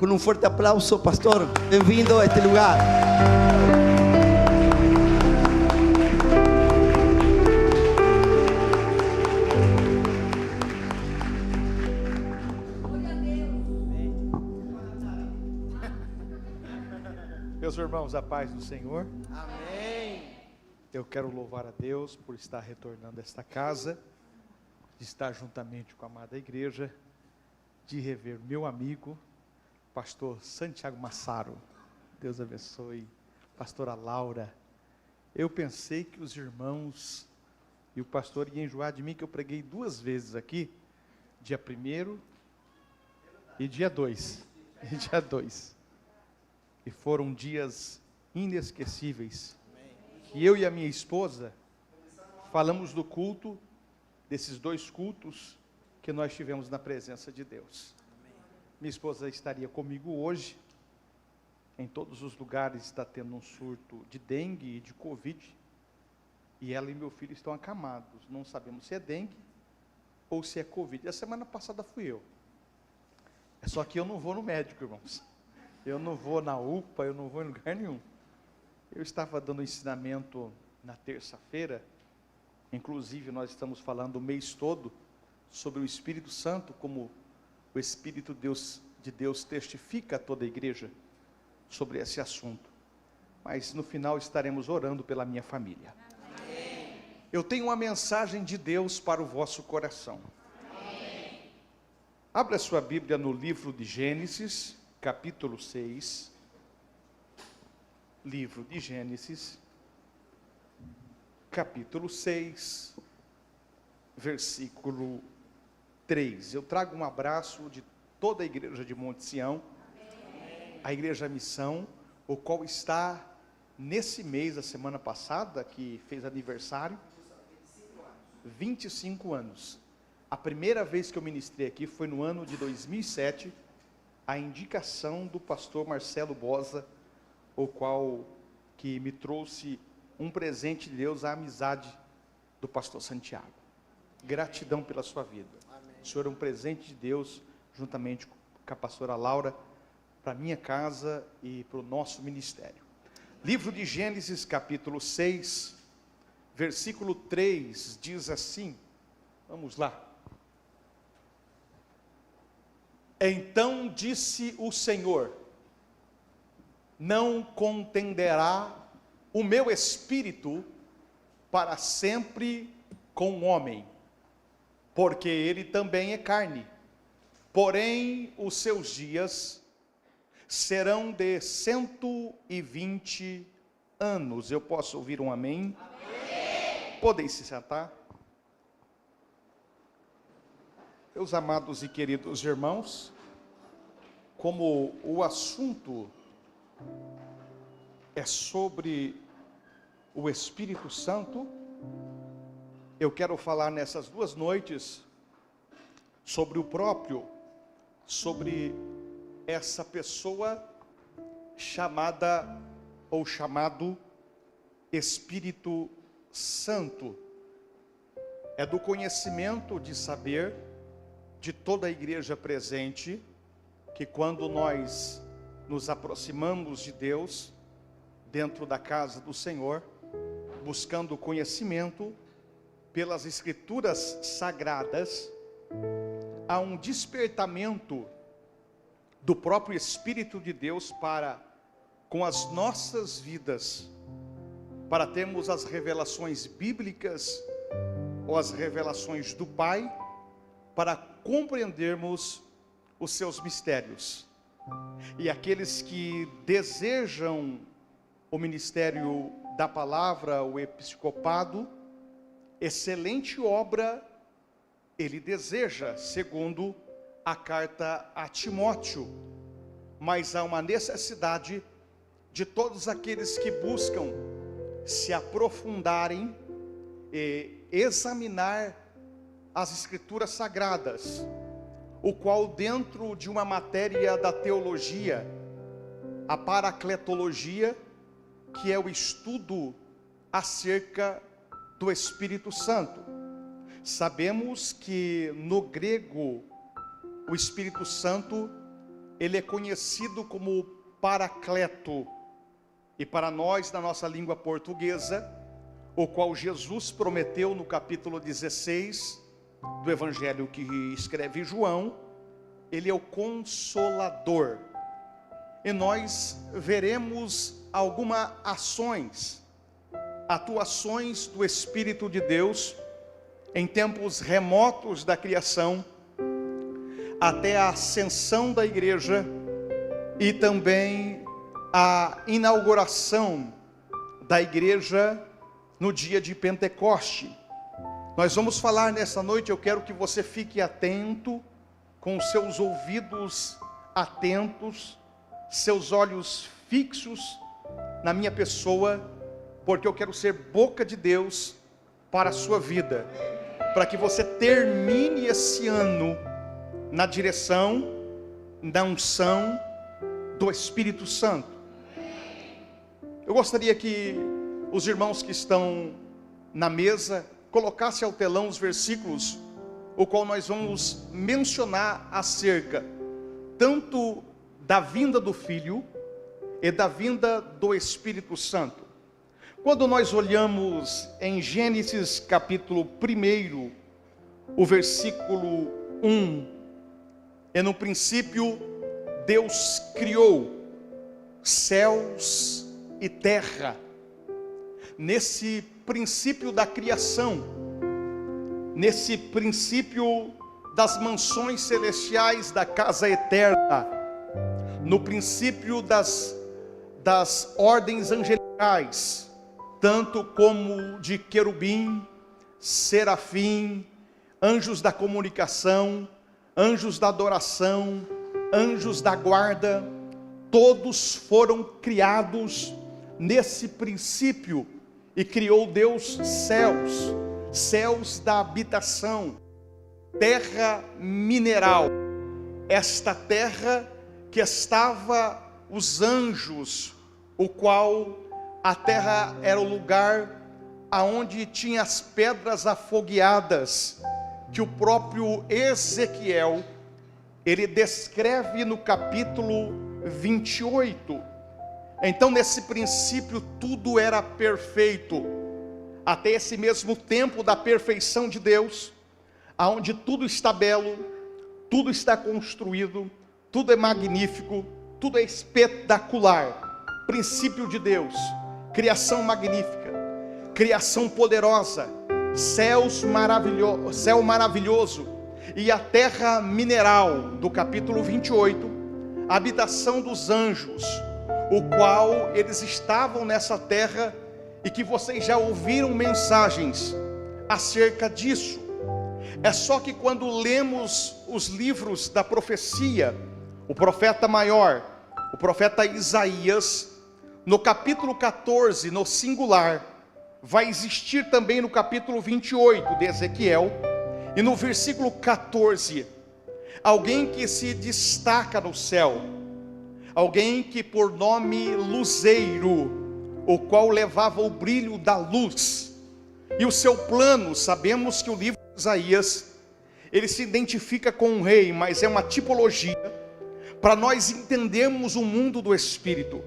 Con un fuerte aplauso, pastor. Bienvenido a este lugar. Meus irmãos, a paz do Senhor. Amém. Eu quero louvar a Deus por estar retornando a esta casa, de estar juntamente com a amada igreja, de rever meu amigo, pastor Santiago Massaro. Deus abençoe. Pastora Laura. Eu pensei que os irmãos e o pastor iam enjoar de mim, que eu preguei 2 vezes aqui, dia 1º e dia 2. E dia 2. E foram dias inesquecíveis, que eu e a minha esposa falamos do culto, desses 2 cultos que nós tivemos na presença de Deus. Minha esposa estaria comigo hoje. Em todos os lugares está tendo um surto de dengue e de covid, e ela e meu filho estão acamados. Não sabemos se é dengue ou se é covid. A semana passada fui eu. É só que eu não vou no médico, irmãos. Eu não vou na UPA, eu não vou em lugar nenhum. Eu estava dando ensinamento na terça-feira, inclusive nós estamos falando o mês todo sobre o Espírito Santo, como o Espírito de Deus testifica a toda a igreja sobre esse assunto. Mas no final estaremos orando pela minha família. Amém. Eu tenho uma mensagem de Deus para o vosso coração. Amém. Abra sua Bíblia no livro de Gênesis, capítulo 6, livro de Gênesis, capítulo 6, versículo 3. Eu trago um abraço de toda a igreja de Monte Sião, a igreja Missão, o qual está nesse mês, a semana passada, que fez aniversário, 25 anos. A primeira vez que eu ministrei aqui foi no ano de 2007, a indicação do pastor Marcelo Bosa, o qual que me trouxe um presente de Deus, a amizade do pastor Santiago. Gratidão pela sua vida. Amém. O senhor é um presente de Deus, juntamente com a pastora Laura, para minha casa e para o nosso ministério. Livro de Gênesis, capítulo 6, versículo 3, diz assim, vamos lá. Então disse o Senhor: não contenderá o meu espírito para sempre com o homem, porque ele também é carne, porém os seus dias serão de 120 anos. Eu posso ouvir um amém? Amém. Podem se sentar. Meus amados e queridos irmãos, como o assunto é sobre o Espírito Santo, eu quero falar nessas 2 noites sobre o próprio, sobre essa pessoa chamada ou chamado Espírito Santo. É do conhecimento de saber de toda a igreja presente, que quando nós nos aproximamos de Deus, dentro da casa do Senhor, buscando conhecimento pelas Escrituras Sagradas, há um despertamento do próprio Espírito de Deus para com as nossas vidas, para termos as revelações bíblicas, ou as revelações do Pai, para compreendermos os seus mistérios. E aqueles que desejam o ministério da palavra, o episcopado, excelente obra ele deseja, segundo a carta a Timóteo. Mas há uma necessidade de todos aqueles que buscam se aprofundarem e examinar as Escrituras Sagradas, o qual dentro de uma matéria da teologia, a paracletologia, que é o estudo acerca do Espírito Santo. Sabemos que no grego o Espírito Santo ele é conhecido como Paracleto, e para nós, na nossa língua portuguesa, o qual Jesus prometeu no capítulo 16 do Evangelho que escreve João, ele é o Consolador. E nós veremos algumas atuações do Espírito de Deus em tempos remotos da criação, até a ascensão da igreja e também a inauguração da igreja no dia de Pentecoste. Nós vamos falar nessa noite, eu quero que você fique atento, com os seus ouvidos atentos, seus olhos fixos na minha pessoa, porque eu quero ser boca de Deus para a sua vida, para que você termine esse ano na direção, na unção do Espírito Santo. Eu gostaria que os irmãos que estão na mesa colocassem ao telão os versículos, o qual nós vamos mencionar acerca tanto da vinda do Filho e da vinda do Espírito Santo. Quando nós olhamos em Gênesis capítulo 1, o versículo 1, e no princípio Deus criou céus e terra. Nesse princípio da criação, nesse princípio das mansões celestiais da casa eterna, no princípio das ordens angelicais, tanto como de querubim, serafim, anjos da comunicação, anjos da adoração, anjos da guarda, todos foram criados nesse princípio, e criou Deus céus da habitação, terra mineral, esta terra que estava os anjos, o qual a terra era o lugar aonde tinha as pedras afogueadas, que o próprio Ezequiel, ele descreve no capítulo 28. Então nesse princípio tudo era perfeito, até esse mesmo tempo da perfeição de Deus, aonde tudo está belo, tudo está construído, tudo é magnífico, tudo é espetacular. Princípio de Deus, criação magnífica, criação poderosa, céu maravilhoso, e a terra mineral, do capítulo 28, a habitação dos anjos, o qual eles estavam nessa terra, e que vocês já ouviram mensagens acerca disso. É só que quando lemos os livros da profecia, o profeta maior, o profeta Isaías, no capítulo 14, no singular, vai existir também no capítulo 28 de Ezequiel, e no versículo 14, alguém que se destaca no céu, alguém que por nome Luzeiro, o qual levava o brilho da luz, e o seu plano, sabemos que o livro de Isaías, ele se identifica com um rei, mas é uma tipologia, para nós entendermos o mundo do Espírito.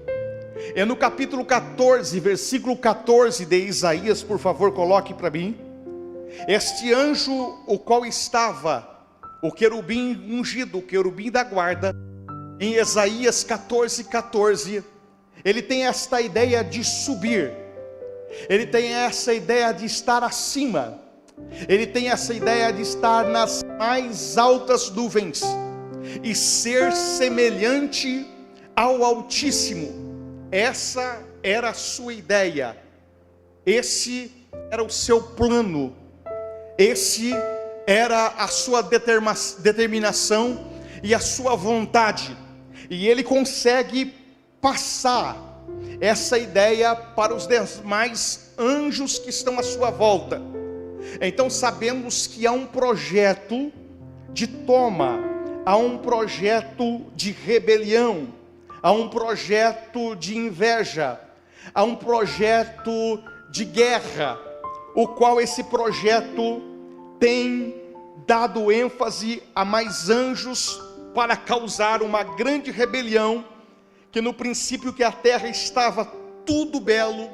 É no capítulo 14, versículo 14 de Isaías, por favor coloque para mim, este anjo, o qual estava, o querubim ungido, o querubim da guarda, em Isaías 14, ele tem esta ideia de subir, ele tem essa ideia de estar acima, ele tem essa ideia de estar nas mais altas nuvens, e ser semelhante ao Altíssimo. Essa era a sua ideia, esse era o seu plano, esse era a sua determinação e a sua vontade, e ele consegue passar essa ideia para os demais anjos que estão à sua volta. Então sabemos que há um projeto de toma, há um projeto de rebelião, há um projeto de inveja, há um projeto de guerra, o qual esse projeto tem dado ênfase a mais anjos para causar uma grande rebelião, que no princípio que a terra estava tudo belo,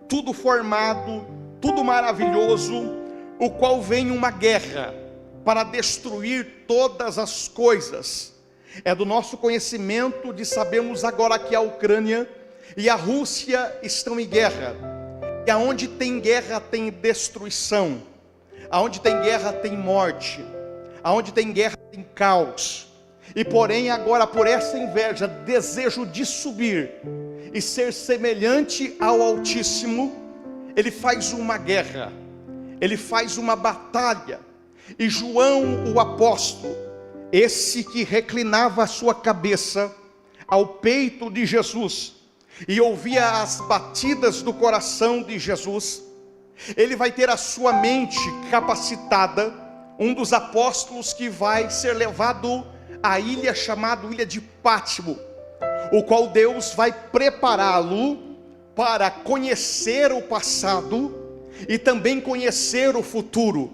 tudo formado, tudo maravilhoso, o qual vem uma guerra para destruir todas as coisas. É do nosso conhecimento de sabermos agora que a Ucrânia e a Rússia estão em guerra, e aonde tem guerra tem destruição, aonde tem guerra tem morte, aonde tem guerra tem caos. E porém agora, por essa inveja, desejo de subir e ser semelhante ao Altíssimo, ele faz uma guerra, ele faz uma batalha. E João o apóstolo, esse que reclinava a sua cabeça ao peito de Jesus e ouvia as batidas do coração de Jesus, ele vai ter a sua mente capacitada, um dos apóstolos que vai ser levado à ilha chamada Ilha de Pátimo, o qual Deus vai prepará-lo para conhecer o passado e também conhecer o futuro,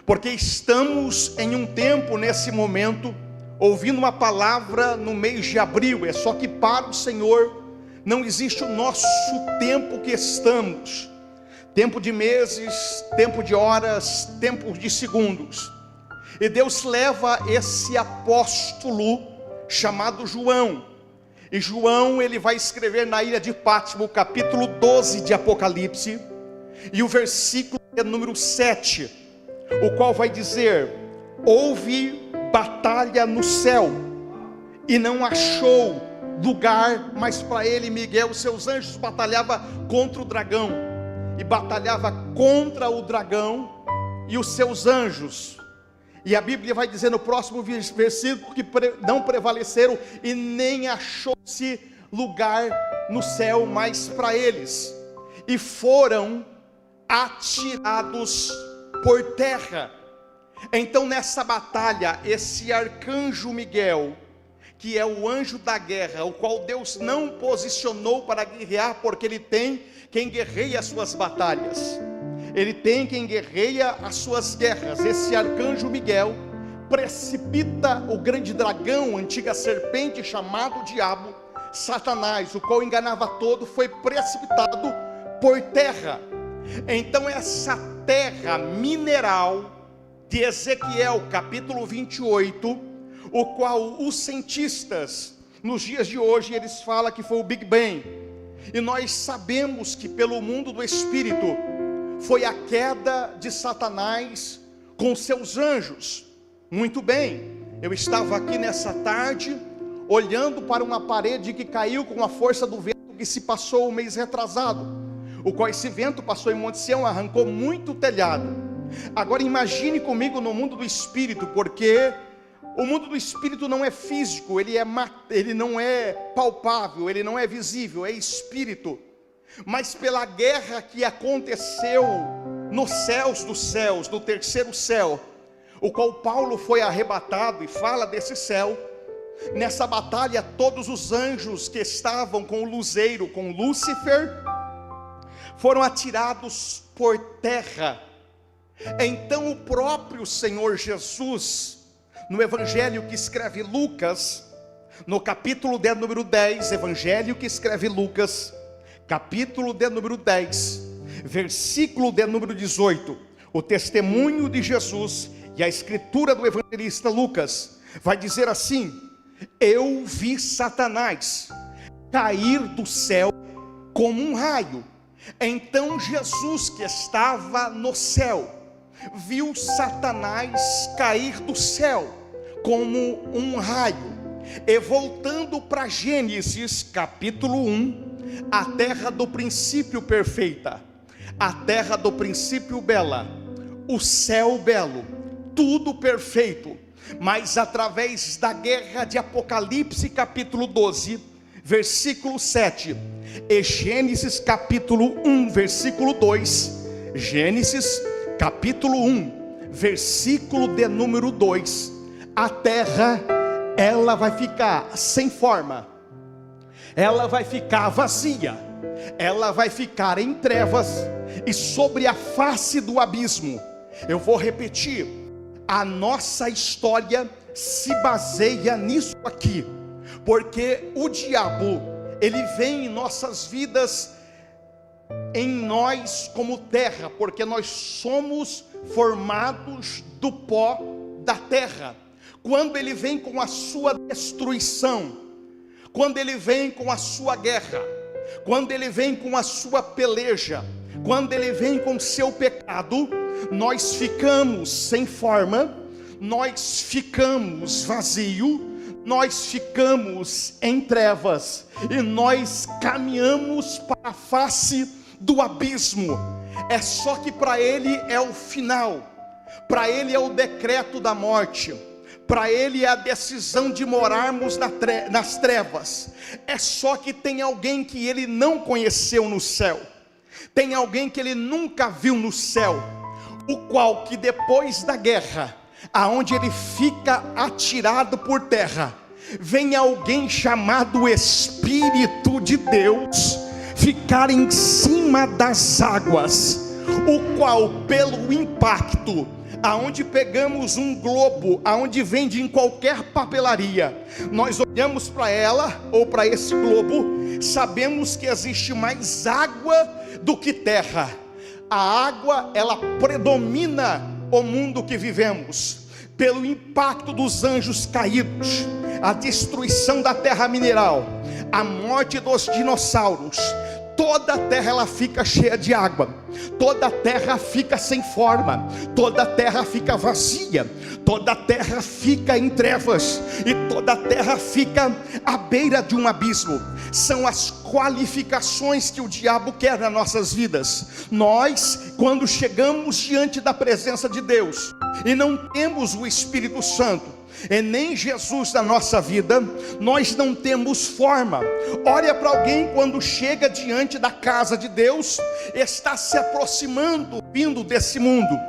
porque estamos em um tempo, nesse momento, ouvindo uma palavra no mês de abril. É só que para o Senhor não existe o nosso tempo que estamos, tempo de meses, tempo de horas, tempo de segundos. E Deus leva esse apóstolo chamado João, e João ele vai escrever na ilha de Pátimo, capítulo 12 de Apocalipse, e o versículo é número 7, o qual vai dizer: houve batalha no céu, e não achou lugar, mas para ele Miguel, seus anjos, batalhava contra o dragão, e batalhava contra o dragão e os seus anjos. E a Bíblia vai dizer no próximo versículo que não prevaleceram e nem achou-se lugar no céu mais para eles, e foram atirados por terra. Então nessa batalha, esse arcanjo Miguel, que é o anjo da guerra, o qual Deus não posicionou para guerrear, porque ele tem quem guerreia as suas batalhas, ele tem quem guerreia as suas guerras. Esse arcanjo Miguel precipita o grande dragão, antiga serpente, chamado diabo, Satanás, o qual enganava todo, foi precipitado por terra. Então essa terra mineral de Ezequiel capítulo 28, o qual os cientistas nos dias de hoje eles falam que foi o Big Bang, e nós sabemos que pelo mundo do espírito foi a queda de Satanás com seus anjos. Muito bem, eu estava aqui nessa tarde olhando para uma parede que caiu com a força do vento que se passou o mês retrasado, o qual esse vento passou em Monte Sião, arrancou muito telhado. Agora imagine comigo no mundo do espírito, porque o mundo do espírito não é físico, ele não é palpável, ele não é visível, é espírito. Mas pela guerra que aconteceu nos céus dos céus, no terceiro céu, o qual Paulo foi arrebatado e fala desse céu, nessa batalha todos os anjos que estavam com o luzeiro, com Lúcifer, foram atirados por terra. Então o próprio Senhor Jesus, no evangelho que escreve Lucas, no capítulo de número 10, evangelho que escreve Lucas, capítulo de número 10, versículo de número 18, o testemunho de Jesus e a escritura do evangelista Lucas, vai dizer assim: eu vi Satanás cair do céu como um raio. Então Jesus, que estava no céu, viu Satanás cair do céu como um raio. E voltando para Gênesis capítulo 1, a terra do princípio perfeita, a terra do princípio bela, o céu belo, tudo perfeito. Mas através da guerra de Apocalipse capítulo 12, versículo 7, e Gênesis capítulo 1, versículo 2, Gênesis capítulo 1, versículo de número 2, a terra, ela vai ficar sem forma, ela vai ficar vazia, ela vai ficar em trevas, e sobre a face do abismo, eu vou repetir, a nossa história se baseia nisso aqui, porque o diabo, ele vem em nossas vidas, em nós como terra, porque nós somos formados do pó da terra. Quando ele vem com a sua destruição, quando ele vem com a sua guerra, quando ele vem com a sua peleja, quando ele vem com o seu pecado, nós ficamos sem forma, nós ficamos vazio, nós ficamos em trevas, e nós caminhamos para a face do abismo. É só que para ele é o final, para ele é o decreto da morte, para ele é a decisão de morarmos nas trevas. É só que tem alguém que ele não conheceu no céu, tem alguém que ele nunca viu no céu, o qual que depois da guerra, aonde ele fica atirado por terra, vem alguém chamado Espírito de Deus ficar em cima das águas, o qual pelo impacto, aonde pegamos um globo, aonde vende em qualquer papelaria, nós olhamos para ela ou para esse globo, sabemos que existe mais água do que terra. A água, ela predomina o mundo que vivemos, pelo impacto dos anjos caídos, a destruição da terra mineral, a morte dos dinossauros. Toda a terra ela fica cheia de água, toda a terra fica sem forma, toda a terra fica vazia, toda a terra fica em trevas, e toda a terra fica à beira de um abismo. São as qualificações que o diabo quer nas nossas vidas. Nós, quando chegamos diante da presença de Deus, e não temos o Espírito Santo, e nem Jesus na nossa vida, nós não temos forma. Olha para alguém quando chega diante da casa de Deus, está se aproximando, vindo desse mundo,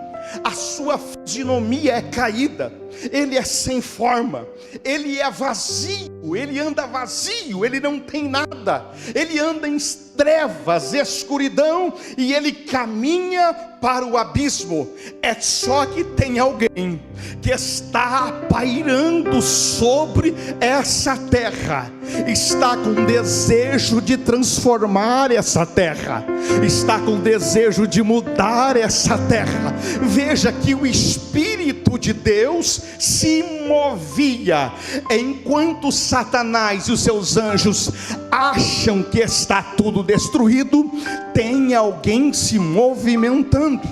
a sua fisionomia é caída, ele é sem forma, ele é vazio, ele anda vazio, ele não tem nada, ele anda em trevas, escuridão, e ele caminha para o abismo. É só que tem alguém que está pairando sobre essa terra, está com desejo de transformar essa terra, está com desejo de mudar essa terra. Veja que o Espírito de Deus se movia, enquanto Satanás e os seus anjos acham que está tudo destruído, tem alguém se movimentando,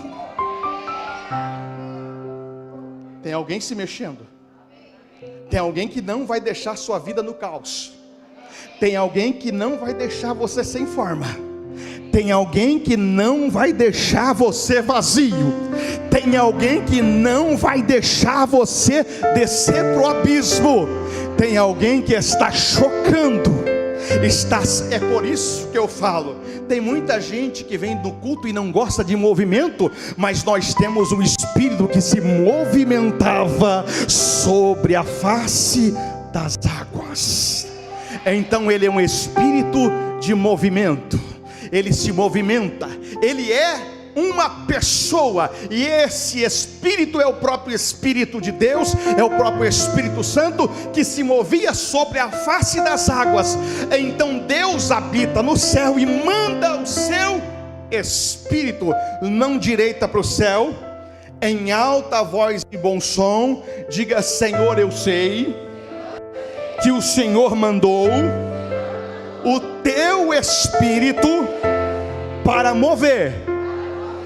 tem alguém se mexendo, tem alguém que não vai deixar sua vida no caos, tem alguém que não vai deixar você sem forma, tem alguém que não vai deixar você vazio, tem alguém que não vai deixar você descer para o abismo, tem alguém que está chocando. É por isso que eu falo, tem muita gente que vem do culto e não gosta de movimento, mas nós temos um Espírito que se movimentava sobre a face das águas. Então ele é um Espírito de movimento, ele se movimenta, ele é uma pessoa, e esse Espírito é o próprio Espírito de Deus, é o próprio Espírito Santo que se movia sobre a face das águas. Então Deus habita no céu e manda o seu Espírito. Não direita para o céu, em alta voz e bom som, diga: Senhor, eu sei que o Senhor mandou o teu Espírito para mover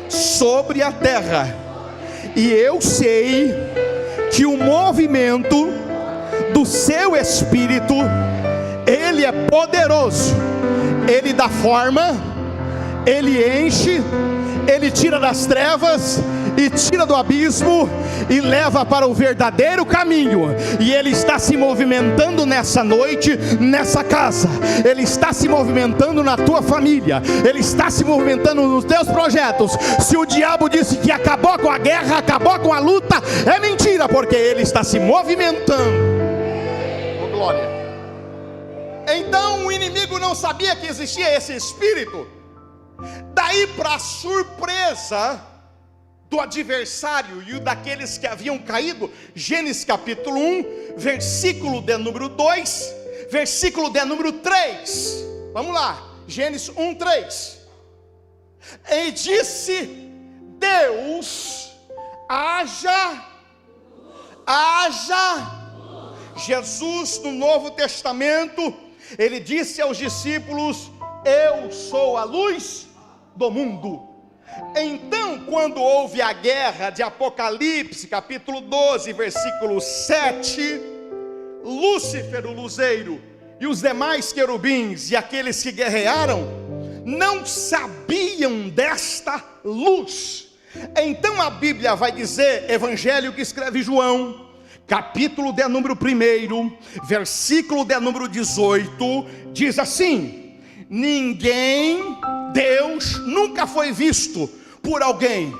sobre a terra, e eu sei que o movimento do seu Espírito, ele é poderoso, ele dá forma, ele enche, ele tira das trevas e tira do abismo e leva para o verdadeiro caminho. E ele está se movimentando nessa noite, nessa casa, ele está se movimentando na tua família, ele está se movimentando nos teus projetos. Se o diabo disse que acabou com a guerra, acabou com a luta, é mentira, porque ele está se movimentando. Oh, glória. Então o inimigo não sabia que existia esse Espírito. Daí, para surpresa do adversário e o daqueles que haviam caído. Gênesis capítulo 1, versículo de número 2, versículo de número 3. Vamos lá, Gênesis 1, 3. E disse Deus: haja. Jesus, no Novo Testamento, ele disse aos discípulos: eu sou a luz do mundo. Então, quando houve a guerra de Apocalipse, capítulo 12, versículo 7, Lúcifer, o luzeiro, e os demais querubins e aqueles que guerrearam, não sabiam desta luz. Então a Bíblia vai dizer, evangelho que escreve João, capítulo de número 1, versículo de número 18, diz assim: ninguém, Deus, nunca foi visto por alguém,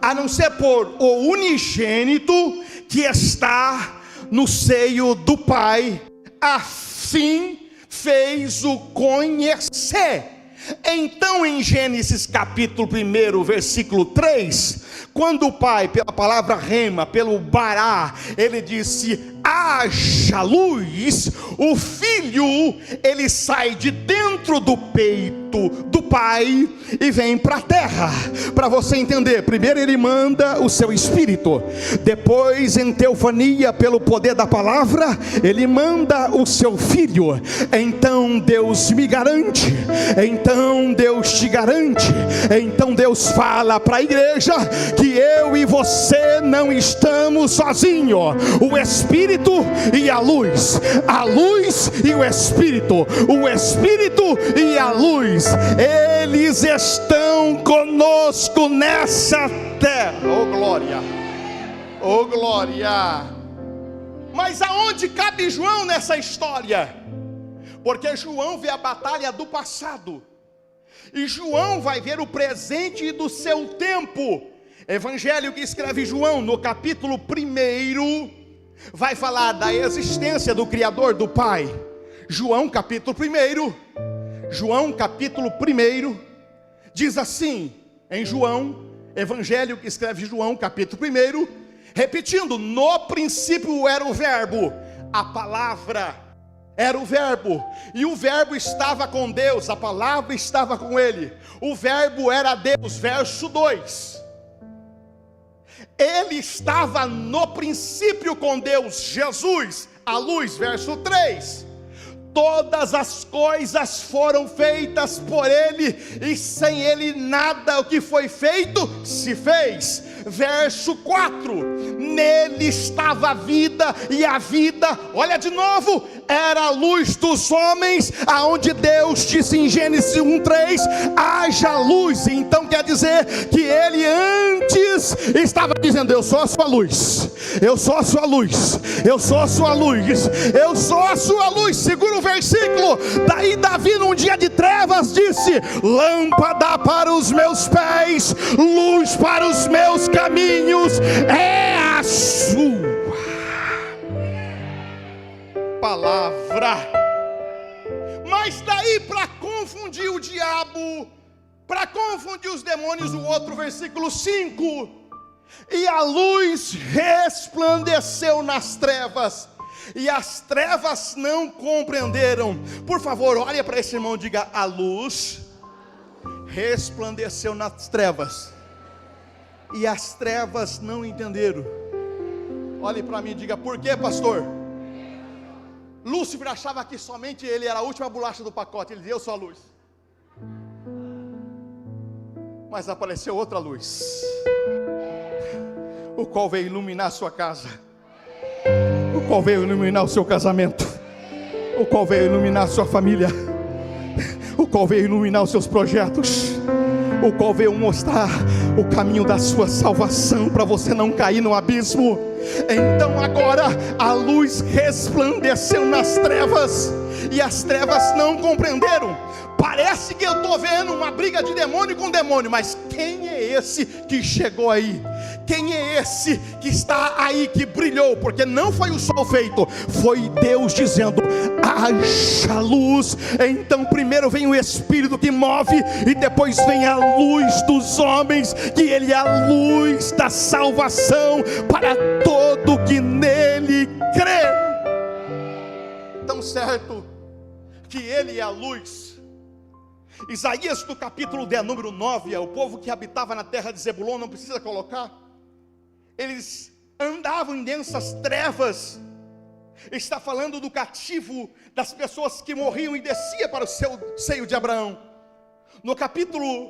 a não ser por o unigênito que está no seio do Pai, assim fez-o conhecer. Então em Gênesis capítulo 1, versículo 3, quando o Pai, pela palavra rema, pelo bará, ele disse: haja luz, o Filho, ele sai de dentro do peito do Pai e vem para a terra. Para você entender, primeiro ele manda o seu Espírito, depois em teofania, pelo poder da palavra, ele manda o seu Filho. Então Deus me garante, então Deus te garante, então Deus fala para a igreja que eu e você não estamos sozinhos. O Espírito e a luz e o Espírito e a luz, eles estão conosco nessa terra. Oh glória, oh glória. Mas aonde cabe João nessa história? Porque João vê a batalha do passado, e João vai ver o presente do seu tempo. Evangelho que escreve João, no capítulo 1, vai falar da existência do Criador, do Pai. João capítulo 1, diz assim, em João, Evangelho que escreve João, capítulo 1, repetindo: no princípio era o verbo, a palavra era o verbo, e o verbo estava com Deus, a palavra estava com ele, o verbo era Deus. Verso 2, ele estava no princípio com Deus, Jesus, a luz. Verso 3, todas as coisas foram feitas por ele, e sem ele nada o que foi feito se fez. Verso 4, nele estava a vida, e a vida, olha de novo, era a luz dos homens, aonde Deus disse em Gênesis 1:3, haja luz. Então quer dizer que ele antes estava dizendo: eu sou a sua luz, eu sou a sua luz, eu sou a sua luz, eu sou a sua luz. Segura o versículo. Daí Davi, num dia de trevas, disse: lâmpada para os meus pés, luz para os meus caminhos, é a sua palavra. Mas daí, para confundir o diabo, para confundir os demônios, o outro versículo 5: e a luz resplandeceu nas trevas, e as trevas não compreenderam. Por favor, olha para esse irmão e diga: a luz resplandeceu nas trevas, e as trevas não entenderam. Olhe para mim e diga: por quê, pastor? Lúcifer achava que somente ele era a última bolacha do pacote. Ele dizia: eu sou a luz. Mas apareceu outra luz, o qual veio iluminar a sua casa, o qual veio iluminar o seu casamento, o qual veio iluminar a sua família, o qual veio iluminar os seus projetos, o qual veio mostrar o caminho da sua salvação, para você não cair no abismo. Então agora a luz resplandeceu nas trevas, e as trevas não compreenderam. Parece que eu estou vendo uma briga de demônio com demônio, mas quem é esse que chegou aí? Quem é esse que está aí, que brilhou? Porque não foi o sol feito, foi Deus dizendo: haja luz. Então primeiro vem o Espírito que move, e depois vem a luz dos homens, que Ele é a luz da salvação para todo que nele crê. Tão certo que Ele é a luz. Isaías no capítulo 10, número 9, o povo que habitava na terra de Zebulon, não precisa colocar, eles andavam em densas trevas. Está falando do cativo, das pessoas que morriam e descia para o seio de Abraão. No capítulo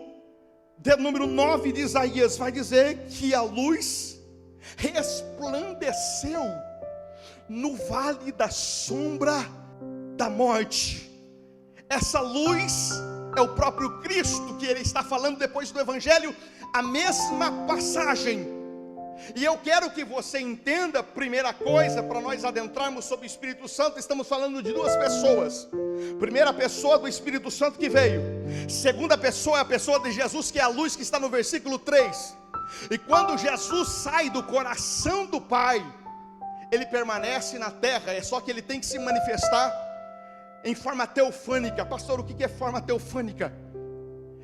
de número 9 de Isaías, vai dizer que a luz resplandeceu no vale da sombra da morte. Essa luz é o próprio Cristo, que ele está falando depois do Evangelho, a mesma passagem. E eu quero que você entenda, primeira coisa, para nós adentrarmos sobre o Espírito Santo, estamos falando de duas pessoas. Primeira pessoa do Espírito Santo que veio. Segunda pessoa é a pessoa de Jesus, que é a luz, que está no versículo 3. E quando Jesus sai do coração do Pai, ele permanece na terra, é só que ele tem que se manifestar em forma teofânica. Pastor, o que é forma teofânica?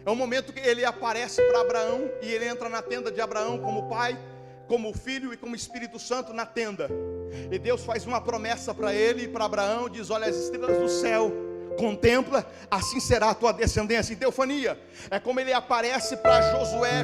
É o momento que ele aparece para Abraão, e ele entra na tenda de Abraão como pai, como filho e como Espírito Santo na tenda. E Deus faz uma promessa para ele e para Abraão, diz: olha as estrelas do céu, contempla, assim será a tua descendência. Em teofania é como ele aparece para Josué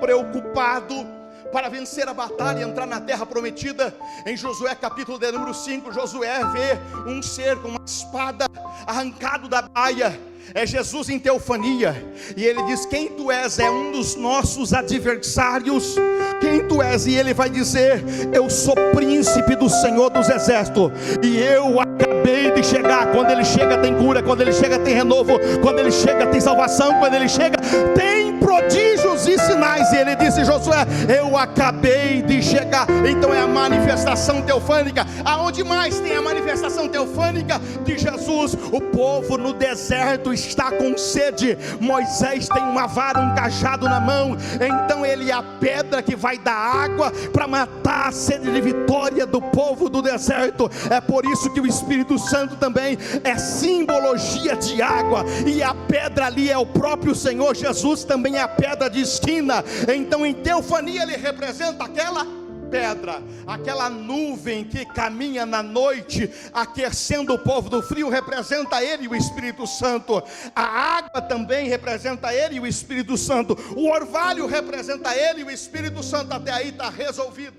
preocupado para vencer a batalha e entrar na terra prometida. Em Josué capítulo de número 5, Josué vê um ser com uma espada arrancado da baia. É Jesus em teofania, e ele diz: quem tu és? É um dos nossos adversários. Quem tu és? E ele vai dizer: eu sou príncipe do Senhor dos exércitos, e eu acabei de chegar. Quando ele chega tem cura, quando ele chega tem renovo, quando ele chega tem salvação, quando ele chega tem prodígios e sinais. E ele disse: Josué, eu acabei de chegar. Então é a manifestação teofânica. Aonde mais tem a manifestação teofânica de Jesus? O povo no deserto está com sede. Moisés tem uma vara, um cajado na mão. Então ele é a pedra que vai dar água para matar a sede de vitória do povo do deserto. É por isso que o Espírito Santo também é simbologia de água, e a pedra ali é o próprio Senhor Jesus, também é a pedra de esquina. Então em teofania ele representa aquela pedra, aquela nuvem que caminha na noite, aquecendo o povo do frio, representa ele e o Espírito Santo. A água também representa ele e o Espírito Santo. O orvalho representa ele e o Espírito Santo. Até aí está resolvido.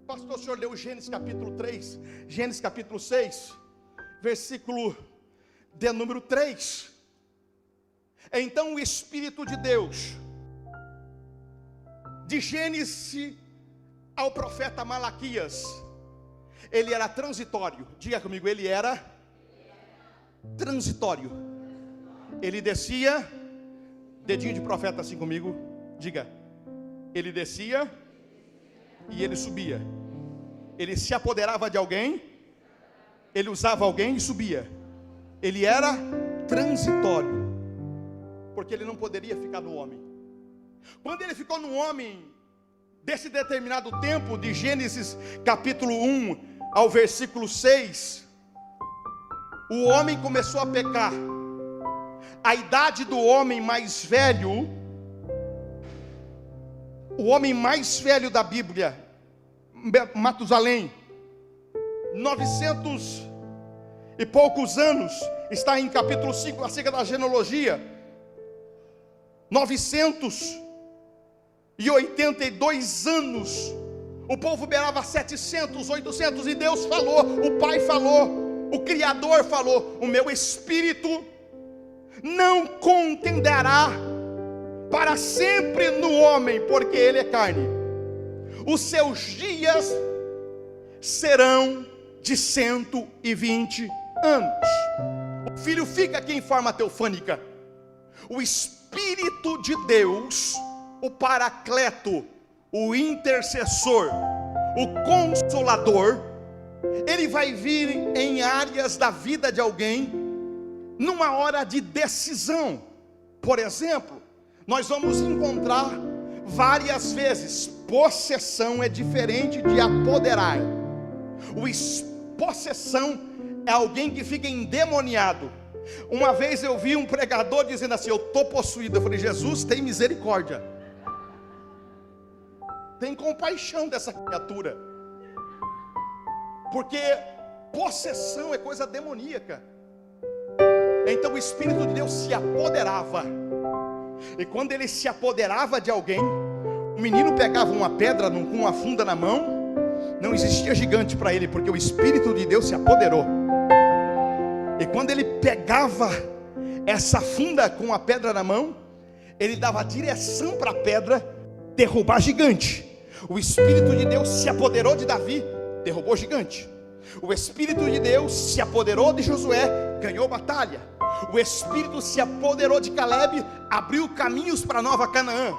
Pastor, o senhor leu Gênesis capítulo 3, Gênesis capítulo 6, versículo de número 3. Então o Espírito de Deus, de Gênesis ao profeta Malaquias, ele era transitório. Diga comigo: ele era transitório. Ele descia, dedinho de profeta assim comigo, diga: ele descia e ele subia. Ele se apoderava de alguém, ele usava alguém e subia. Ele era transitório, porque ele não poderia ficar no homem. Quando ele ficou no homem, desse determinado tempo, de Gênesis capítulo 1 ao versículo 6, o homem começou a pecar. A idade do homem mais velho, o homem mais velho da Bíblia, Matusalém, 900 e poucos anos, está em capítulo 5, acerca da genealogia. 982 anos, o povo beirava 700, 800, e Deus falou, o Pai falou, o Criador falou: o meu Espírito não contenderá para sempre no homem, porque ele é carne. Os seus dias serão de 120 anos. O Filho fica aqui em forma teofânica. O Espírito de Deus, o Paracleto, o intercessor, o Consolador, ele vai vir em áreas da vida de alguém, numa hora de decisão. Por exemplo, nós vamos encontrar várias vezes, possessão é diferente de apoderar. Possessão é alguém que fica endemoniado. Uma vez eu vi um pregador dizendo assim: eu estou possuído. Eu falei: Jesus, tem misericórdia, tem compaixão dessa criatura, porque possessão é coisa demoníaca. Então o Espírito de Deus se apoderava, e quando ele se apoderava de alguém, o menino pegava uma pedra com uma funda na mão. Não existia gigante para ele, porque o Espírito de Deus se apoderou. E quando ele pegava essa funda com a pedra na mão, ele dava direção para a pedra derrubar gigante. O Espírito de Deus se apoderou de Davi, derrubou gigante. O Espírito de Deus se apoderou de Josué, ganhou batalha. O Espírito se apoderou de Caleb, abriu caminhos para Nova Canaã.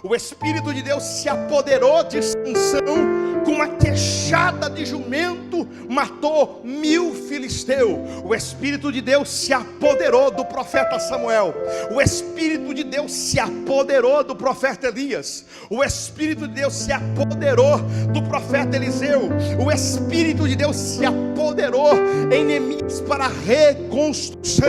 O Espírito de Deus se apoderou de Sansão, com uma queixada de jumento matou 1000 filisteus. O Espírito de Deus se apoderou do profeta Samuel. O Espírito de Deus se apoderou do profeta Elias. O Espírito de Deus se apoderou do profeta Eliseu. O Espírito de Deus se apoderou em Neemias para a reconstrução.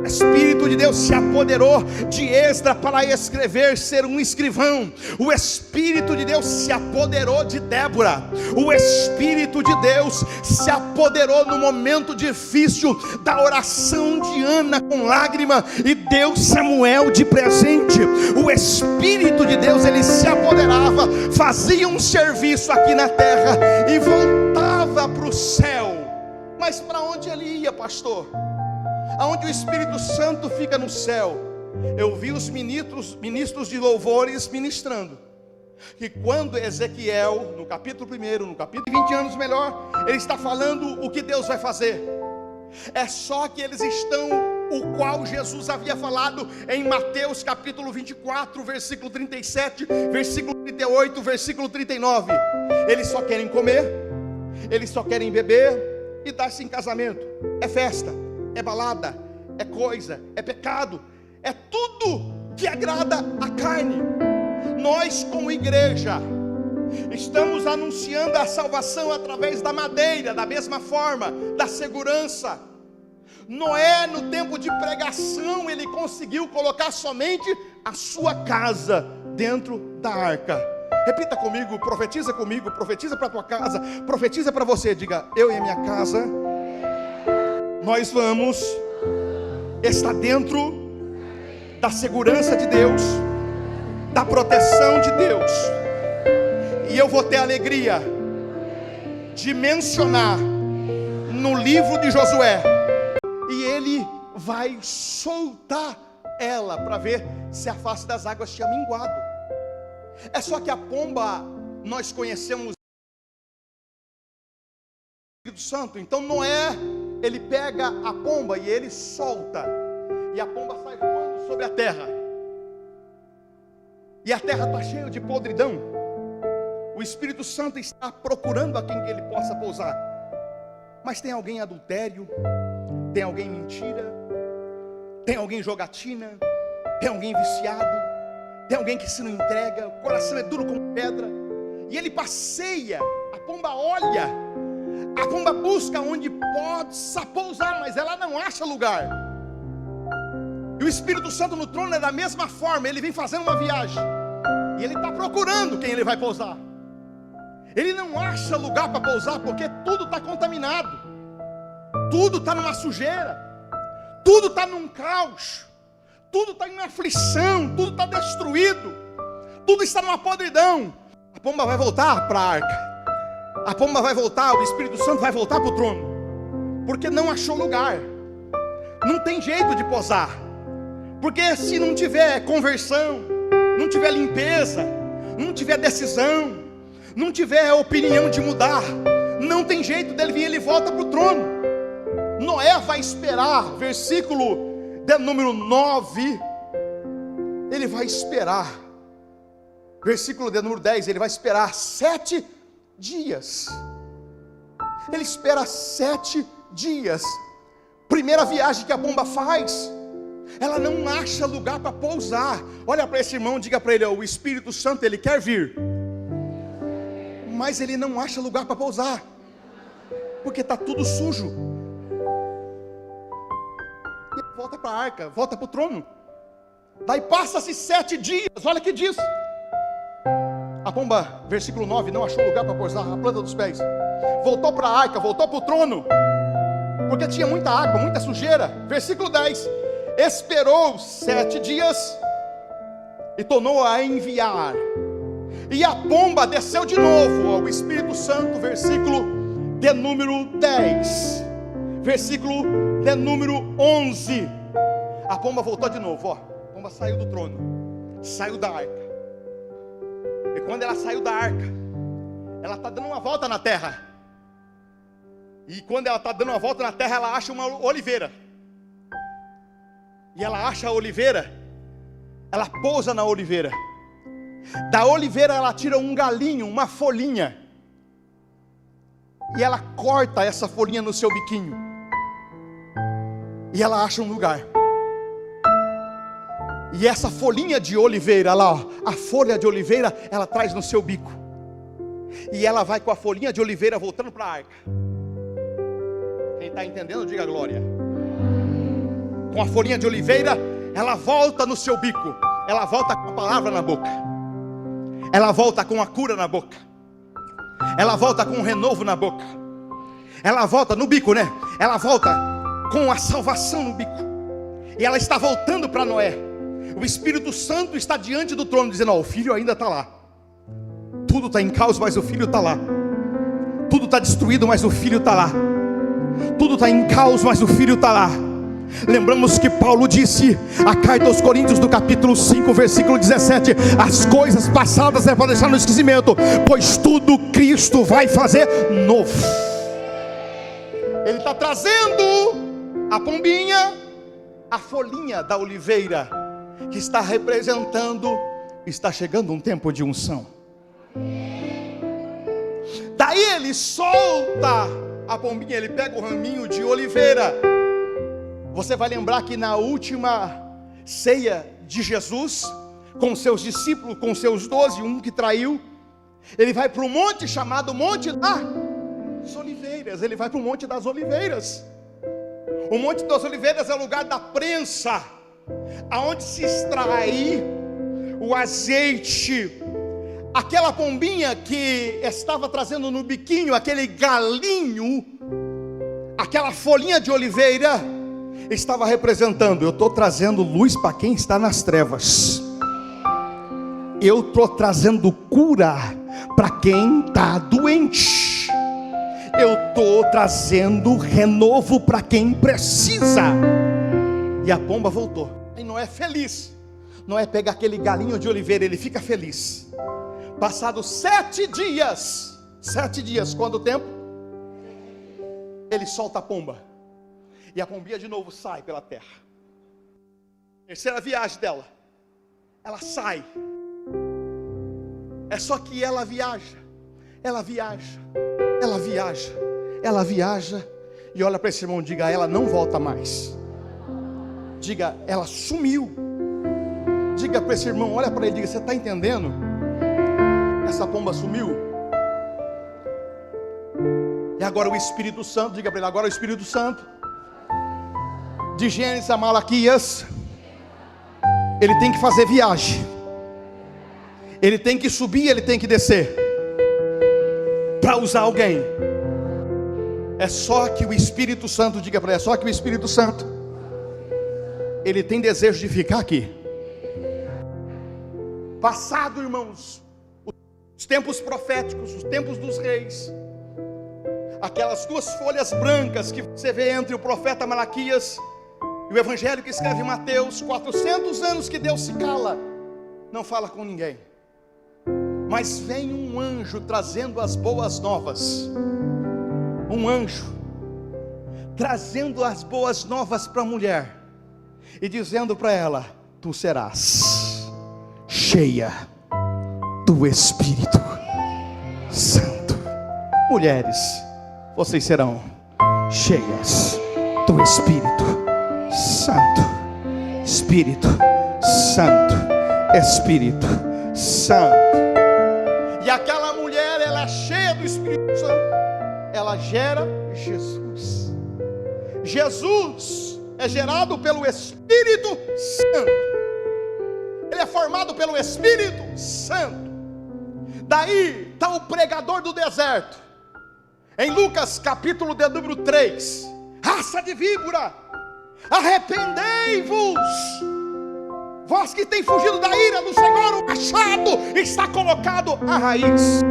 O Espírito de Deus se apoderou de Esdra para escrever, ser um escrivão. O Espírito de Deus se apoderou de Débora. O Espírito de Deus se apoderou no momento difícil da oração de Ana com lágrima e deu Samuel de presente. O Espírito de Deus, ele se apoderava, fazia um serviço aqui na terra e voltava para o céu. Mas para onde ele ia, pastor? Aonde o Espírito Santo fica no céu? Eu vi os ministros de louvores ministrando que quando Ezequiel, no capítulo 1, no capítulo 20 anos melhor, ele está falando o que Deus vai fazer. É só que eles estão, o qual Jesus havia falado em Mateus capítulo 24, versículo 37, versículo 38, versículo 39. Eles só querem comer, eles só querem beber e dar-se em casamento. É festa, é balada, é coisa, é pecado, é tudo que agrada a carne. Nós, como igreja, estamos anunciando a salvação através da madeira, da mesma forma, da segurança. Noé, no tempo de pregação, ele conseguiu colocar somente a sua casa dentro da arca. Repita comigo, profetiza para a tua casa, profetiza para você, diga: eu e a minha casa, nós vamos estar dentro da segurança de Deus, da proteção de Deus. E eu vou ter a alegria de mencionar no livro de Josué, e ele vai soltar ela para ver se a face das águas tinha minguado. É só que a pomba, nós conhecemos o Espírito Santo. Então Noé, ele pega a pomba e ele solta, e a pomba sai voando sobre a terra. E a terra está cheia de podridão. O Espírito Santo está procurando a quem ele possa pousar. Mas tem alguém adultério, tem alguém mentira, tem alguém jogatina, tem alguém viciado, tem alguém que se não entrega, o coração é duro como pedra. E ele passeia, a pomba olha, a pomba busca onde possa pousar, mas ela não acha lugar. E o Espírito Santo no trono é da mesma forma. Ele vem fazendo uma viagem e ele está procurando quem ele vai pousar. Ele não acha lugar para pousar, porque tudo está contaminado, tudo está numa sujeira, tudo está num caos, tudo está em aflição, tudo está destruído, tudo está numa podridão. A pomba vai voltar para a arca, a pomba vai voltar, o Espírito Santo vai voltar para o trono, porque não achou lugar, não tem jeito de pousar. Porque se não tiver conversão, não tiver limpeza, não tiver decisão, não tiver opinião de mudar, não tem jeito dele vir, ele volta para o trono. Noé vai esperar, versículo de número 9, ele vai esperar, versículo de número 10, ele vai esperar 7 dias. Ele espera 7 dias. Primeira viagem que a pomba faz, ela não acha lugar para pousar. Olha para esse irmão, diga para ele: o Espírito Santo, ele quer vir, mas ele não acha lugar para pousar, porque está tudo sujo. E ele volta para a arca, volta para o trono. Daí passa-se 7 dias, olha o que diz. A pomba, versículo 9, não achou lugar para pousar, a planta dos pés. Voltou para a arca, voltou para o trono, porque tinha muita água, muita sujeira. Versículo 10, esperou 7 dias e tornou a enviar. E a pomba desceu de novo ao Espírito Santo, versículo de número 10. Versículo de número 11. A pomba voltou de novo, ó. A pomba saiu do trono, saiu da arca. E quando ela saiu da arca, ela está dando uma volta na terra. E quando ela está dando uma volta na terra, ela acha uma oliveira. E ela acha a oliveira, ela pousa na oliveira. Da oliveira ela tira um galinho, uma folhinha, e ela corta essa folhinha no seu biquinho. E ela acha um lugar. E essa folhinha de oliveira lá, ó, a folha de oliveira, ela traz no seu bico. E ela vai com a folhinha de oliveira voltando para a arca. Quem está entendendo, diga glória. Com a folhinha de oliveira, ela volta no seu bico. Ela volta com a palavra na boca. Ela volta com a cura na boca. Ela volta com o renovo na boca. Ela volta no bico, né? Ela volta com a salvação no bico. E ela está voltando para Noé. O Espírito Santo está diante do trono, dizendo: ó, o filho ainda está lá. Tudo está em caos, mas o filho está lá. Tudo está destruído, mas o filho está lá. Tudo está em caos, mas o filho está lá. Lembramos que Paulo disse, a carta aos Coríntios do capítulo 5, versículo 17: as coisas passadas é para deixar no esquecimento, pois tudo Cristo vai fazer novo. Ele está trazendo a pombinha, a folhinha da oliveira, que está representando, está chegando um tempo de unção. Daí ele solta a pombinha, ele pega o raminho de oliveira. Você vai lembrar que na última ceia de Jesus, com seus discípulos, com seus 12, um que traiu, ele vai para um monte chamado Monte das Oliveiras. Ele vai para o Monte das Oliveiras. O Monte das Oliveiras é o lugar da prensa, aonde se extrai o azeite. Aquela pombinha que estava trazendo no biquinho, aquele galinho, aquela folhinha de oliveira, estava representando: eu estou trazendo luz para quem está nas trevas. Eu estou trazendo cura para quem está doente. Eu estou trazendo renovo para quem precisa. E a pomba voltou. E Noé feliz. Noé pega aquele galinho de oliveira, ele fica feliz. Passados 7 dias. 7 dias, quanto tempo? Ele solta a pomba. E a pombinha de novo sai pela terra. Terceira viagem dela. Ela sai. É só que ela viaja. Ela viaja. Ela viaja. Ela viaja. E olha para esse irmão, diga: ela não volta mais. Diga: ela sumiu. Diga para esse irmão, olha para ele, diga: você está entendendo? Essa pomba sumiu. E agora o Espírito Santo, diga para ele: agora o Espírito Santo, de Gênesis a Malaquias, ele tem que fazer viagem. Ele tem que subir, ele tem que descer, para usar alguém. É só que o Espírito Santo, diga para ele, é só que o Espírito Santo, ele tem desejo de ficar aqui. Passado, irmãos, os tempos proféticos, os tempos dos reis, aquelas 2 folhas brancas que você vê entre o profeta Malaquias e o evangelho que escreve Mateus, 400 anos que Deus se cala, não fala com ninguém. Mas vem um anjo trazendo as boas novas. Um anjo trazendo as boas novas para a mulher e dizendo para ela: tu serás cheia do Espírito Santo. Mulheres, vocês serão cheias do Espírito Santo. Espírito Santo. Espírito Santo. E aquela mulher, ela é cheia do Espírito Santo. Ela gera Jesus. Jesus é gerado pelo Espírito Santo. Ele é formado pelo Espírito Santo. Daí está o pregador do deserto. Em Lucas capítulo de número 3. Raça de víbora, arrependei-vos. Vós que tem fugido da ira do Senhor, o machado está colocado à raiz.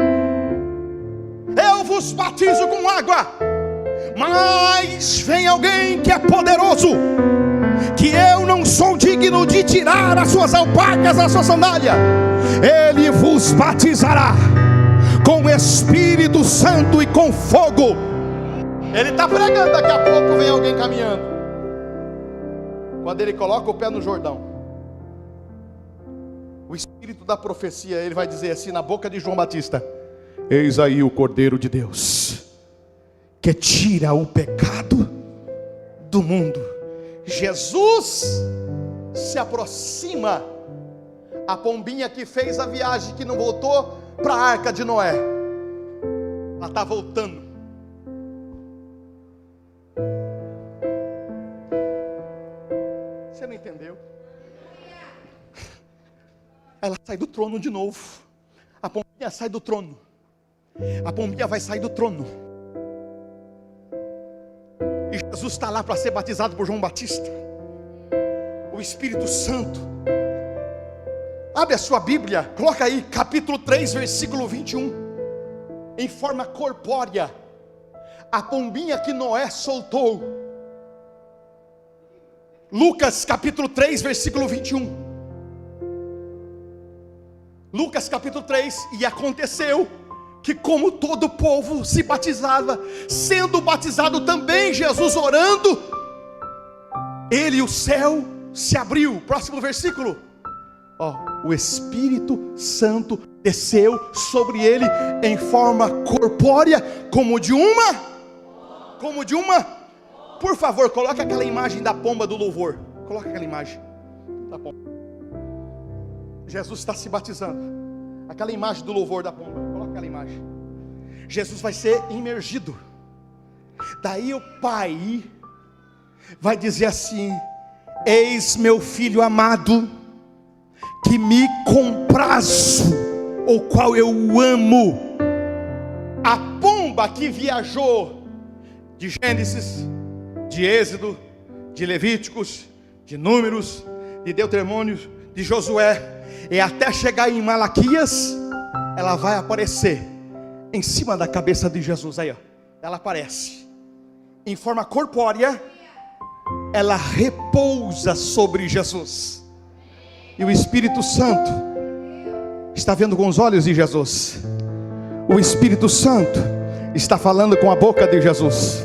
Eu vos batizo com água, mas vem alguém que é poderoso, que eu não sou digno de tirar as suas alparcas da sua sandália. Ele vos batizará com o Espírito Santo e com fogo. Ele está pregando, daqui a pouco vem alguém caminhando. Quando ele coloca o pé no Jordão, o Espírito da profecia, ele vai dizer assim na boca de João Batista: eis aí o Cordeiro de Deus, que tira o pecado do mundo. Jesus se aproxima. A pombinha que fez a viagem, que não voltou para a arca de Noé, ela está voltando. Você não entendeu? Ela sai do trono de novo. A pombinha sai do trono. A pombinha vai sair do trono. E Jesus está lá para ser batizado por João Batista. O Espírito Santo. Abre a sua Bíblia, coloca aí, capítulo 3, versículo 21. Em forma corpórea, a pombinha que Noé soltou. Lucas capítulo 3, versículo 21. Lucas capítulo 3. E aconteceu que, como todo o povo se batizava, sendo batizado também Jesus orando, ele, o céu se abriu. Próximo versículo. O Espírito Santo desceu sobre ele em forma corpórea, como de uma. Por favor, coloque aquela imagem da pomba do louvor. Coloque aquela imagem da pomba. Jesus está se batizando. Aquela imagem do louvor da pomba. Coloque aquela imagem. Jesus vai ser imergido. Daí o Pai vai dizer assim: eis meu filho amado, que me comprazo, o qual eu amo. A pomba que viajou de Gênesis, de Êxodo, de Levíticos, de Números, de Deuteronômio, de Josué, e até chegar em Malaquias, ela vai aparecer em cima da cabeça de Jesus. Aí, ela aparece em forma corpórea. Ela repousa sobre Jesus. E o Espírito Santo está vendo com os olhos de Jesus. O Espírito Santo está falando com a boca de Jesus.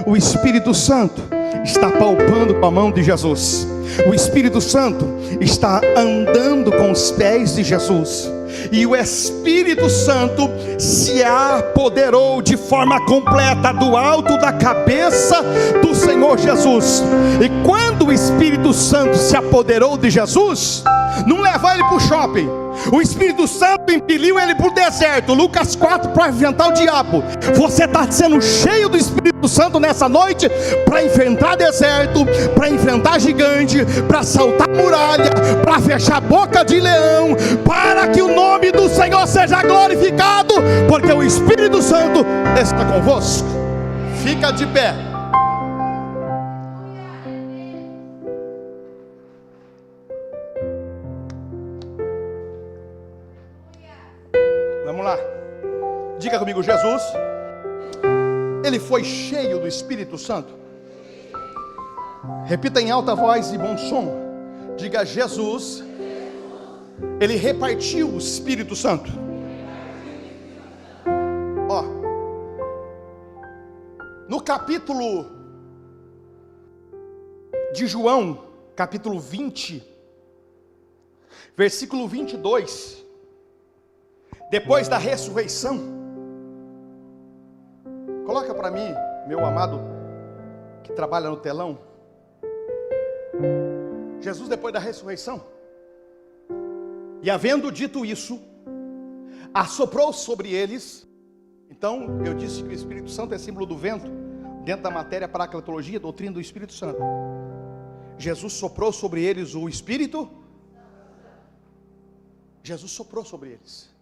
O Espírito Santo está palpando com a mão de Jesus. O Espírito Santo está andando com os pés de Jesus. E o Espírito Santo se apoderou de forma completa do alto da cabeça do Senhor Jesus. E quando o Espírito Santo se apoderou de Jesus, não levou ele para o shopping. O Espírito Santo impeliu ele para o deserto. Lucas 4, para enfrentar o diabo. Você está sendo cheio do Espírito Santo nessa noite para enfrentar deserto, para enfrentar gigante, para saltar muralha, para fechar a boca de leão, para que o nome do Senhor seja glorificado, porque o Espírito Santo está convosco. Fica de pé. Vamos lá. Diga comigo: Jesus, ele foi cheio do Espírito Santo. Repita em alta voz e bom som. Diga: Jesus, ele repartiu o Espírito Santo. No capítulo de João, capítulo 20, versículo 22, depois da ressurreição, coloca para para mim, meu amado que trabalha no telão. Jesus, depois da ressurreição, e havendo dito isso, assoprou sobre eles. Então, eu disse que o Espírito Santo é símbolo do vento, dentro da matéria paracletologia, doutrina do Espírito Santo. Jesus soprou sobre eles o Espírito. Jesus soprou sobre eles.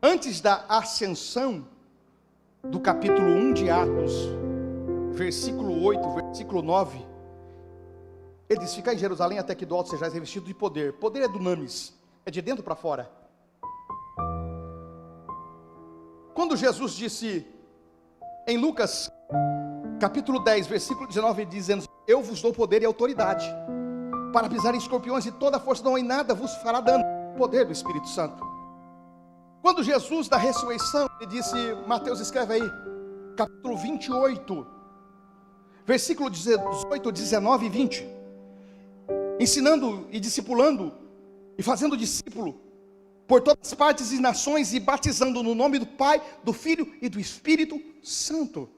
Antes da ascensão, do capítulo 1 de Atos, versículo 8, versículo 9, ele diz: ficar em Jerusalém até que do alto sejais revestido de poder. Poder é dunamis, é de dentro para fora. Quando Jesus disse em Lucas capítulo 10, versículo 19, dizendo: eu vos dou poder e autoridade para pisar em escorpiões e toda a força, não em nada vos fará dano. Poder do Espírito Santo. Quando Jesus da ressurreição, ele disse, Mateus escreve aí, capítulo 28, versículo 18, 19 e 20, ensinando e discipulando e fazendo discípulo por todas as partes e nações, e batizando no nome do Pai, do Filho e do Espírito Santo.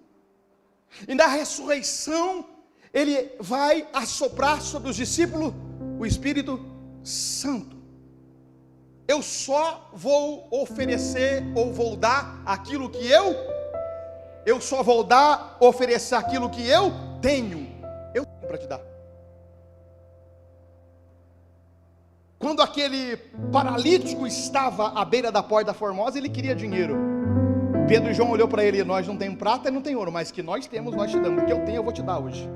E na ressurreição, ele vai assoprar sobre os discípulos o Espírito Santo. Eu só vou oferecer ou vou dar aquilo que eu só vou oferecer aquilo que eu tenho para te dar. Quando aquele paralítico estava à beira da porta formosa, ele queria dinheiro. Pedro e João olhou para ele: nós não temos prata e não tem ouro, mas que nós temos, nós te damos. O que eu tenho, eu vou te dar hoje.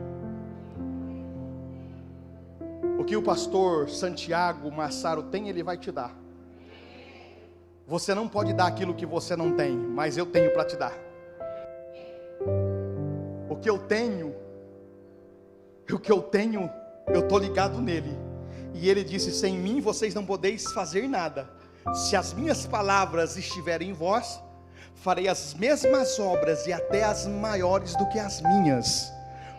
O que o pastor Santiago Massaro tem, ele vai te dar. Você não pode dar aquilo que você não tem, mas eu tenho para te dar. O que eu tenho, eu estou ligado nele. E ele disse: sem mim vocês não podeis fazer nada. Se as minhas palavras estiverem em vós, farei as mesmas obras e até as maiores do que as minhas.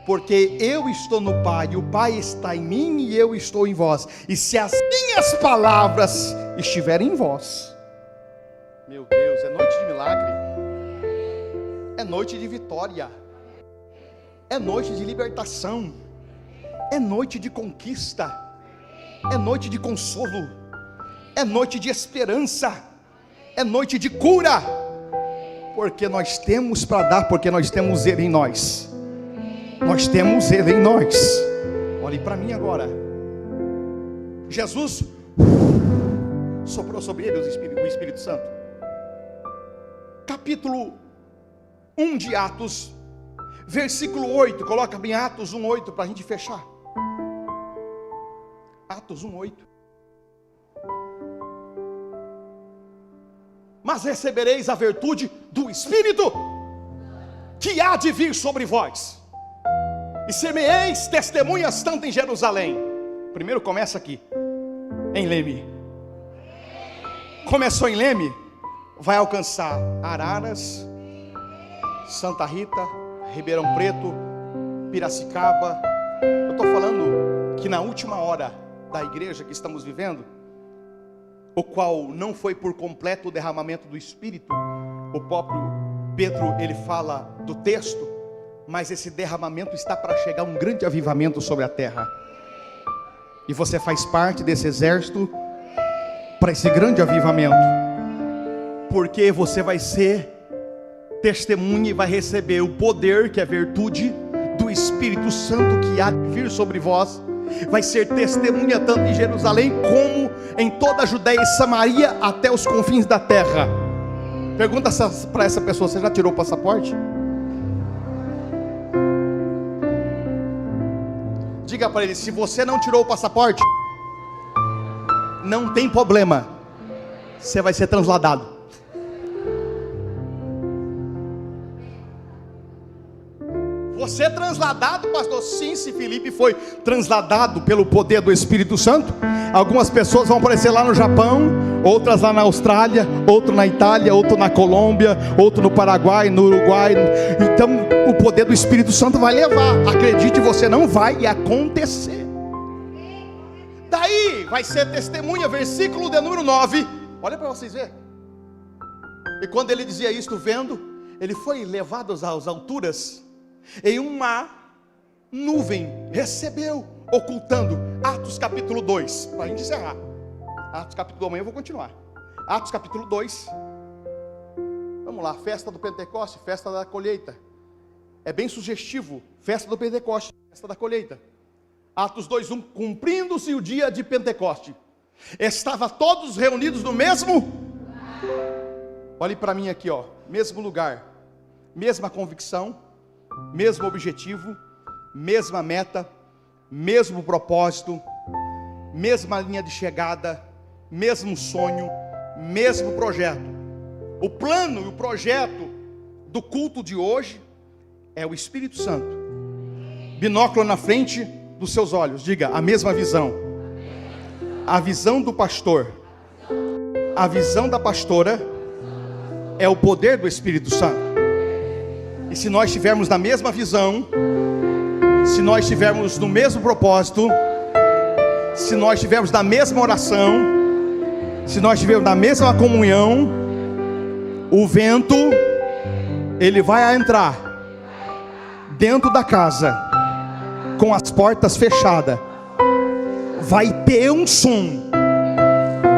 Porque eu estou no Pai, o Pai está em mim e eu estou em vós. E se as minhas palavras estiverem em vós, meu Deus, é noite de milagre, é noite de vitória, é noite de libertação, é noite de conquista, é noite de consolo, é noite de esperança, é noite de cura, porque nós temos para dar, porque nós temos Ele em nós. Nós temos Ele em nós. Olhe para mim agora. Jesus soprou sobre ele o Espírito Santo. Capítulo 1 de Atos, versículo 8. Coloca bem Atos 1:8 para a gente fechar. Atos 1:8. Mas recebereis a virtude do Espírito que há de vir sobre vós, e ser-me-eis testemunhas tanto em Jerusalém. Primeiro começa aqui, em Leme. Começou em Leme, vai alcançar Araras, Santa Rita, Ribeirão Preto, Piracicaba. Eu estou falando que na última hora da igreja que estamos vivendo, o qual não foi por completo o derramamento do Espírito. O próprio Pedro, ele fala do texto, mas esse derramamento está para chegar um grande avivamento sobre a terra, e você faz parte desse exército para esse grande avivamento, porque você vai ser testemunha e vai receber o poder, que é a virtude do Espírito Santo que há de vir sobre vós. Vai ser testemunha tanto em Jerusalém como em toda a Judeia e Samaria, até os confins da terra. Pergunta para essa pessoa: você já tirou o passaporte? Diga para ele: se você não tirou o passaporte, não tem problema, você vai ser transladado. Você é transladado, pastor? Sim, se Felipe foi transladado pelo poder do Espírito Santo. Algumas pessoas vão aparecer lá no Japão, outras lá na Austrália, outro na Itália, outro na Colômbia, outro no Paraguai, no Uruguai. Então o poder do Espírito Santo vai levar. Acredite, você não vai acontecer. Daí vai ser testemunha, versículo de número 9. Olha para vocês verem. E quando ele dizia isto, vendo, ele foi levado às alturas, em uma nuvem, recebeu, ocultando. Atos capítulo 2, para a gente encerrar. Atos capítulo 2, amanhã eu vou continuar. Atos capítulo 2, vamos lá, festa do Pentecoste, festa da colheita. É bem sugestivo, festa do Pentecoste, festa da colheita. Atos 2:1, cumprindo-se o dia de Pentecoste, estava todos reunidos no mesmo, olhe para mim aqui, ó, mesmo lugar, mesma convicção, mesmo objetivo, mesma meta, mesmo propósito, mesma linha de chegada, mesmo sonho, mesmo projeto. O plano e o projeto do culto de hoje é o Espírito Santo. Binóculo na frente dos seus olhos, diga, a mesma visão. A visão do pastor, a visão da pastora é o poder do Espírito Santo. E se nós estivermos na mesma visão, se nós estivermos no mesmo propósito, se nós estivermos na mesma oração, se nós estivermos na mesma comunhão, o vento, ele vai entrar dentro da casa, com as portas fechadas, vai ter um som,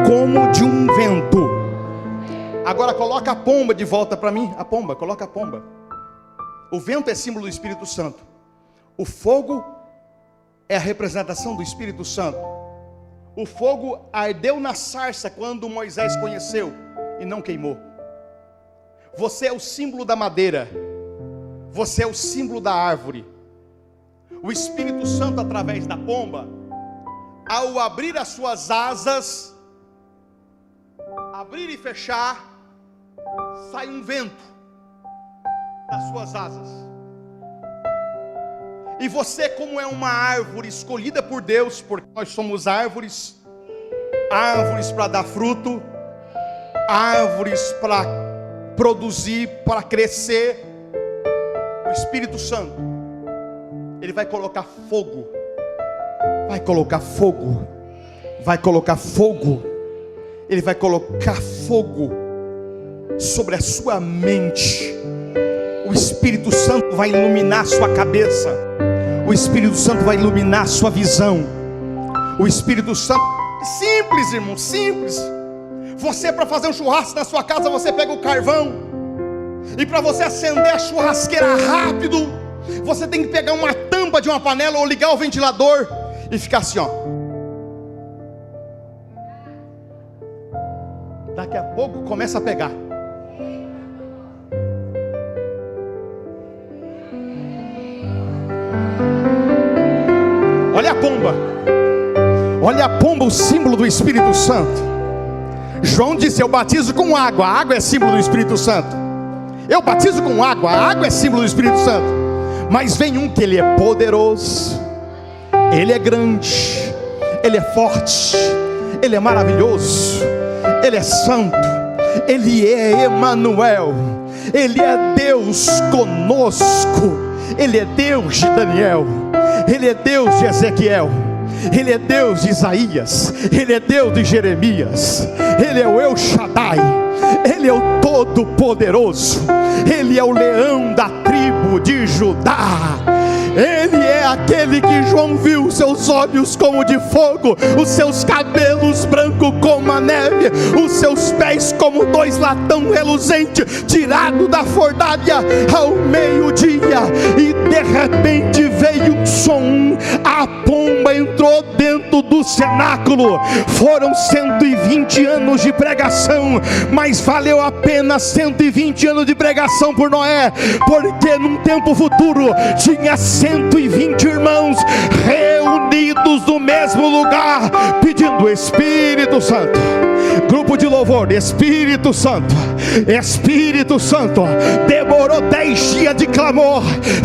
como de um vento. Agora coloca a pomba de volta para mim, a pomba, coloca a pomba. O vento é símbolo do Espírito Santo. O fogo é a representação do Espírito Santo. O fogo ardeu na sarça quando Moisés conheceu e não queimou. Você é o símbolo da madeira. Você é o símbolo da árvore. O Espírito Santo, através da pomba, ao abrir as suas asas, abrir e fechar, sai um vento das suas asas. E você, como é uma árvore escolhida por Deus, porque nós somos árvores, árvores para dar fruto, árvores para produzir, para crescer, o Espírito Santo, ele vai colocar fogo, vai colocar fogo, vai colocar fogo, ele vai colocar fogo sobre a sua mente. O Espírito Santo vai iluminar a sua cabeça, o Espírito Santo vai iluminar a sua visão. O Espírito Santo, simples, irmão, simples. Você, para fazer um churrasco na sua casa, você pega o carvão, e para você acender a churrasqueira rápido, você tem que pegar uma tampa de uma panela ou ligar o ventilador e ficar assim, ó. Daqui a pouco começa a pegar. Olha a pomba. Olha a pomba, o símbolo do Espírito Santo. João disse, eu batizo com água. A água é símbolo do Espírito Santo. Eu batizo com água. A água é símbolo do Espírito Santo. Mas vem um que ele é poderoso, ele é grande, ele é forte, ele é maravilhoso, ele é santo, ele é Emanuel, ele é Deus conosco, ele é Deus de Daniel, ele é Deus de Ezequiel, ele é Deus de Isaías, ele é Deus de Jeremias, ele é o El Shaddai, ele é o Todo-Poderoso, ele é o leão da tribo de Judá. Ele é aquele que João viu, seus olhos como de fogo, os seus cabelos brancos como a neve, os seus pés como dois latão reluzente, tirado da fornalha ao meio-dia. E de repente veio um som, a pomba entrou dentro do cenáculo. Foram 120 anos de pregação, mas valeu a pena 120 anos de pregação por Noé, porque num tempo futuro tinha 120 irmãos reunidos no mesmo lugar, pedindo Espírito Santo. Grupo de louvor, Espírito Santo, Espírito Santo. Demorou 10 dias de clamor,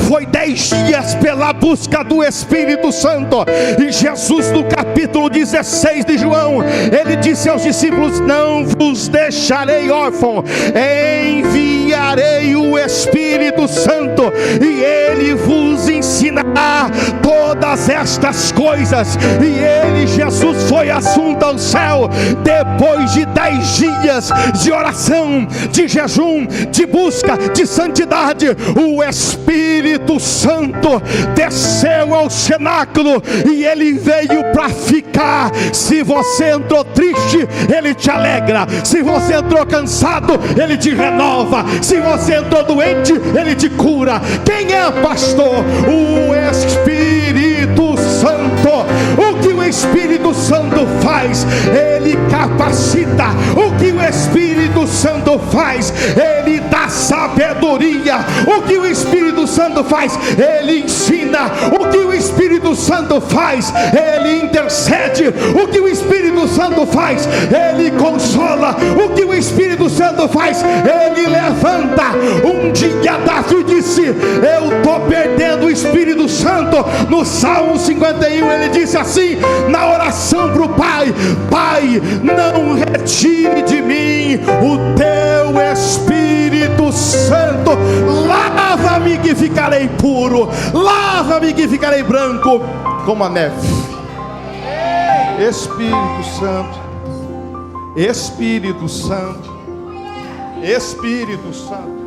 foi 10 dias pela busca do Espírito Santo. E Jesus, no capítulo 16 de João, ele disse aos discípulos: não vos deixarei órfão, enviarei o Espírito Santo, e ele vos ensinará todas todas estas coisas. E ele, Jesus, foi assunto ao céu depois de 10 dias de oração, de jejum, de busca, de santidade. O Espírito Santo desceu ao cenáculo e ele veio para ficar. Se você entrou triste, ele te alegra. Se você entrou cansado, ele te renova. Se você entrou doente, ele te cura. Quem é, pastor? O Espírito Santo. O que o Espírito Santo faz? Ele capacita. O que o Espírito Santo faz? Ele dá sabedoria. O que o Espírito Santo faz? Ele ensina. O que o Espírito Santo faz? Ele intercede. O que o Espírito Santo faz? Ele consola. O que o Espírito Santo faz? Ele levanta. Um dia Davi disse: eu estou perdendo o Espírito Santo. No Salmo 51 ele disse assim, na oração para o Pai: Pai, não retire de mim o teu Espírito Santo. Lava-me que ficarei puro. Lava-me que ficarei branco como a neve. Espírito Santo, Espírito Santo, Espírito Santo.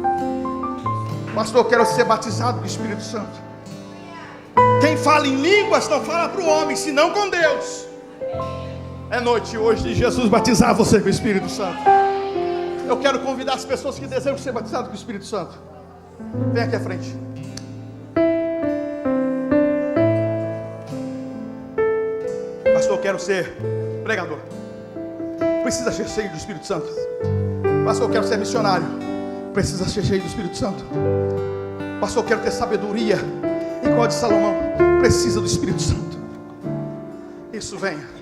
Pastor, eu quero ser batizado com o Espírito Santo. Quem fala em línguas não fala para o homem, senão com Deus. É noite hoje de Jesus batizar você com o Espírito Santo. Eu quero convidar as pessoas que desejam ser batizadas com o Espírito Santo. Vem aqui à frente. Pastor, eu quero ser pregador. Precisa ser cheio do Espírito Santo. Pastor, eu quero ser missionário. Precisa ser cheio do Espírito Santo. Pastor, eu quero ter sabedoria igual a de Salomão. Precisa do Espírito Santo. Isso, venha.